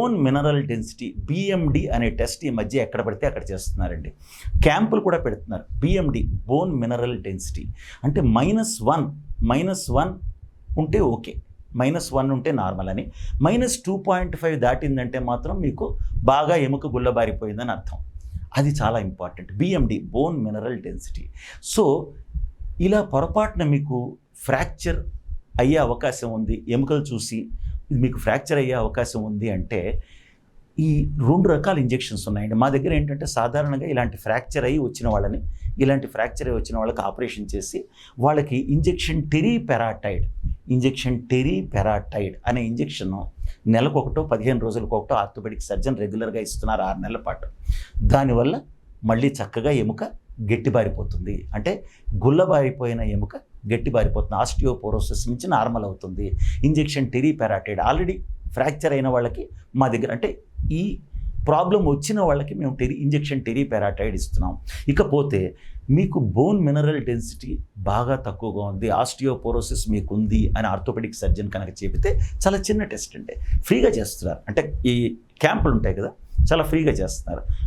Bone mineral density BMD అనే test ఈ మధ్య ఎక్కడ పడితే అక్కడ చేస్తున్నారండి. క్యాంపులు కూడా పెడుతున్నారు. బిఎండి బోన్ మినరల్ డెన్సిటీ అంటే -1 ఉంటే ఓకే, -1 ఉంటే నార్మల్ అని, -2.5 దాటిందంటే మాత్రం మీకు బాగా ఎముక గుల్లబారిపోయిందని అర్థం. అది చాలా important. BMD bone mineral density. So ఇలా పొరపాటున మీకు ఫ్రాక్చర్ అయ్యే అవకాశం ఉంది, ఎముకలు చూసి ఇది మీకు ఫ్రాక్చర్ అయ్యే అవకాశం ఉంది అంటే ఈ 2 రకాల ఇంజెక్షన్స్ ఉన్నాయండి మా దగ్గర. ఏంటంటే సాధారణంగా ఇలాంటి ఫ్రాక్చర్ అయ్యి వచ్చిన వాళ్ళకి ఆపరేషన్ చేసి వాళ్ళకి ఇంజెక్షన్ టెరీపెరాటైడ్ అనే ఇంజెక్షన్ నెలకొకటో 15 రోజులకొకటో ఆర్థోపెడిక్ సర్జన్ రెగ్యులర్గా ఇస్తున్నారు 6 నెలల పాటు. దానివల్ల మళ్ళీ చక్కగా ఎముక గట్టిబారిపోతుంది. అంటే గుల్లబారిపోయిన ఎముక గట్టిబారిపోతుంది, ఆస్టియోపోరోసిస్ నుంచి నార్మల్ అవుతుంది. ఇంజెక్షన్ టెరీపెరాటైడ్ ఆల్రెడీ ఫ్రాక్చర్ అయిన వాళ్ళకి మా దగ్గర, అంటే ఈ ప్రాబ్లం వచ్చిన వాళ్ళకి మేము ఇంజెక్షన్ టెరీపెరాటైడ్ ఇస్తున్నాం. ఇకపోతే మీకు బోన్ మినరల్ డెన్సిటీ బాగా తక్కువగా ఉంది, ఆస్టియోపోరోసిస్ మీకు ఉంది అని ఆర్థోపెడిక్ సర్జన్ కనుక చెబితే చాలా చిన్న టెస్ట్ అండి, ఫ్రీగా చేస్తున్నారు. అంటే ఈ క్యాంపులు ఉంటాయి కదా, చాలా ఫ్రీగా చేస్తున్నారు.